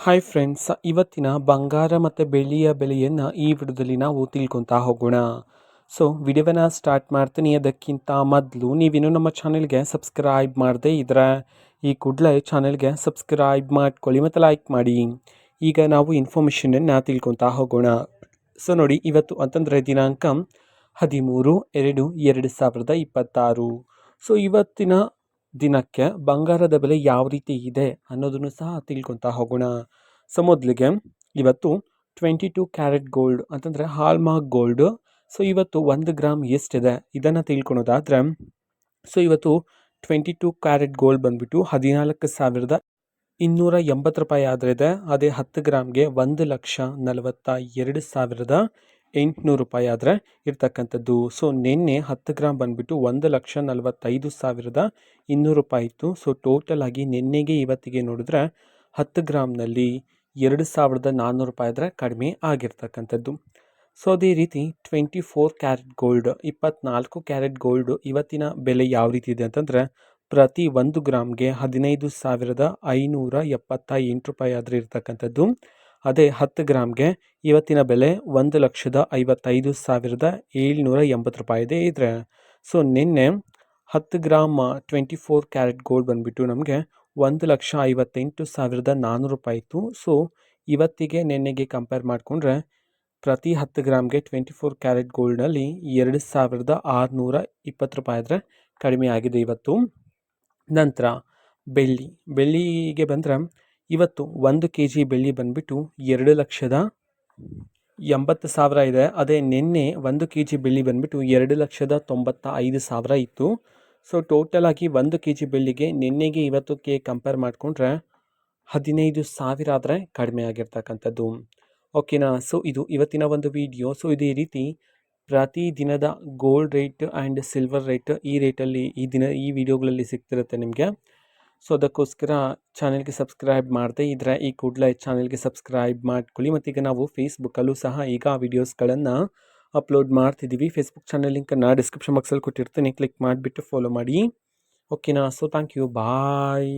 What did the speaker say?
Hi friends, ಇವತ್ತಿನ ಬಂಗಾರ ಮತ್ತು ಬೆಳ್ಳಿಯ ಬೆಲೆಯನ್ನು ಈ ವಿಡಿಯೋದಲ್ಲಿ ನಾವು ತಿಳ್ಕೊತಾ ಹೋಗೋಣ. ವಿಡಿಯೋವನ್ನು ಸ್ಟಾರ್ಟ್ ಮಾಡ್ತೀನಿ. ಅದಕ್ಕಿಂತ ಮೊದಲು ನೀವಿನ್ನೂ ನಮ್ಮ ಚಾನೆಲ್ಗೆ ಸಬ್ಸ್ಕ್ರೈಬ್ ಮಾಡದೇ ಇದ್ರೆ ಈ ಕೂಡಲೇ ಚಾನೆಲ್ಗೆ ಸಬ್ಸ್ಕ್ರೈಬ್ ಮಾಡ್ಕೊಳ್ಳಿ ಮತ್ತು ಲೈಕ್ ಮಾಡಿ. ಈಗ ನಾವು ಇನ್ಫಾರ್ಮೇಷನನ್ನು ತಿಳ್ಕೊತಾ ಹೋಗೋಣ. ನೋಡಿ, ಇವತ್ತು ಅಂತಂದರೆ ದಿನಾಂಕ 13/2/2026. ಇವತ್ತಿನ ದಿನಕ್ಕೆ ಬಂಗಾರದ ಬೆಲೆ ಯಾವ ರೀತಿ ಇದೆ ಅನ್ನೋದನ್ನು ಸಹ ತಿಳ್ಕೊತಾ ಹೋಗೋಣ. ಮೊದಲಿಗೆ ಇವತ್ತು 22 ಕ್ಯಾರೆಟ್ ಗೋಲ್ಡ್ ಅಂತಂದರೆ ಹಾಲ್ಮಾರ್ಕ್ ಗೋಲ್ಡ್. ಇವತ್ತು 1 ಗ್ರಾಮ್ ಎಷ್ಟಿದೆ ಇದನ್ನು ತಿಳ್ಕೊಳೋದಾದರೆ, ಇವತ್ತು 22 ಕ್ಯಾರೆಟ್ ಗೋಲ್ಡ್ ಬಂದುಬಿಟ್ಟು 14,280 ರೂಪಾಯಿ ಆದರೆ ಇದೆ. ಅದೇ 10 ಗ್ರಾಮ್ಗೆ 1,42,800 ರೂಪಾಯಿ ಆದರೆ ಇರ್ತಕ್ಕಂಥದ್ದು. ನಿನ್ನೆ 10 ಗ್ರಾಮ್ ಬಂದುಬಿಟ್ಟು 1,45,200 ರೂಪಾಯಿ ಇತ್ತು. ಟೋಟಲ್ ಆಗಿ ನಿನ್ನೆಗೆ ಇವತ್ತಿಗೆ ನೋಡಿದ್ರೆ 10 ಗ್ರಾಮ್ನಲ್ಲಿ 2,400 ರೂಪಾಯಿ ಆದರೆ ಕಡಿಮೆ ಆಗಿರ್ತಕ್ಕಂಥದ್ದು. ಅದೇ ರೀತಿ 24 ಕ್ಯಾರೆಟ್ ಗೋಲ್ಡ್, 24 ಕ್ಯಾರೆಟ್ ಗೋಲ್ಡ್ ಇವತ್ತಿನ ಬೆಲೆ ಯಾವ ರೀತಿ ಇದೆ ಅಂತಂದರೆ, ಪ್ರತಿ 1 ಗ್ರಾಮ್ಗೆ 15,578 ರೂಪಾಯಿ ಆದರೆ ಇರ್ತಕ್ಕಂಥದ್ದು. ಅದೇ 10 ಗ್ರಾಮ್ಗೆ ಇವತ್ತಿನ ಬೆಲೆ 1,55,780 ರೂಪಾಯಿ ಇದೆ. ನಿನ್ನೆ 10 ಗ್ರಾಮ್ 24 ಕ್ಯಾರೆಟ್ ಗೋಲ್ಡ್ ಬಂದುಬಿಟ್ಟು ನಮಗೆ 1,58,400 ರೂಪಾಯಿ ಇತ್ತು. ಇವತ್ತಿಗೆ ನಿನ್ನೆಗೆ ಕಂಪೇರ್ ಮಾಡಿಕೊಂಡ್ರೆ ಪ್ರತಿ 10 ಗ್ರಾಮ್ಗೆ 24 ಕ್ಯಾರೆಟ್ ಗೋಲ್ಡ್ನಲ್ಲಿ 2,620 ರೂಪಾಯಿ ಆದರೆ ಕಡಿಮೆ ಆಗಿದೆ ಇವತ್ತು. ನಂತರ ಬೆಳ್ಳಿಗೆ ಬಂದರೆ, ಇವತ್ತು 1 kg ಬೆಳ್ಳಿ ಬಂದುಬಿಟ್ಟು 2,80,000 ಇದೆ. ಅದೇ ನಿನ್ನೆ 1 kg ಬೆಳ್ಳಿ ಬಂದುಬಿಟ್ಟು 2,95,000 ಇತ್ತು. ಟೋಟಲ್ ಆಗಿ 1 kg ಬೆಳ್ಳಿಗೆ ನಿನ್ನೆಗೆ ಇವತ್ತಕ್ಕೆ ಕಂಪೇರ್ ಮಾಡಿಕೊಂಡ್ರೆ 15,000 ಆದರೆ ಕಡಿಮೆ ಆಗಿರ್ತಕ್ಕಂಥದ್ದು. ಓಕೆನಾ. ಇದು ಇವತ್ತಿನ ಒಂದು ವಿಡಿಯೋ. ಇದೇ ರೀತಿ ಪ್ರತಿ ದಿನದ gold rate and silver rate ಈ ರೇಟಲ್ಲಿ ಈ ವಿಡಿಯೋಗಳಲ್ಲಿ ಸಿಗ್ತಿರುತ್ತೆ ನಿಮಗೆ. ಅದಕ್ಕೋಸ್ಕರ ಚಾನೆಲ್ಗೆ ಸಬ್ಸ್ಕ್ರೈಬ್ ಮಾಡದೇ ಇದ್ದರೆ ಈ ಕೂಡಲೇ ಚಾನೆಲ್ಗೆ ಸಬ್ಸ್ಕ್ರೈಬ್ ಮಾಡ್ಕೊಳ್ಳಿ. ಮತ್ತು ಈಗ ನಾವು ಫೇಸ್ಬುಕ್ಕಲ್ಲೂ ಸಹ ಈಗ ವಿಡಿಯೋಸ್ಗಳನ್ನು ಅಪ್ಲೋಡ್ ಮಾಡ್ತಿದ್ದೀವಿ. ಫೇಸ್ಬುಕ್ ಚಾನೆಲ್ ಲಿಂಕನ್ನು ಡಿಸ್ಕ್ರಿಪ್ಷನ್ ಬಾಕ್ಸಲ್ಲಿ ಕೊಟ್ಟಿರ್ತೀನಿ, ಕ್ಲಿಕ್ ಮಾಡಿಬಿಟ್ಟು ಫಾಲೋ ಮಾಡಿ. ಓಕೆನಾ. Thank you, bye.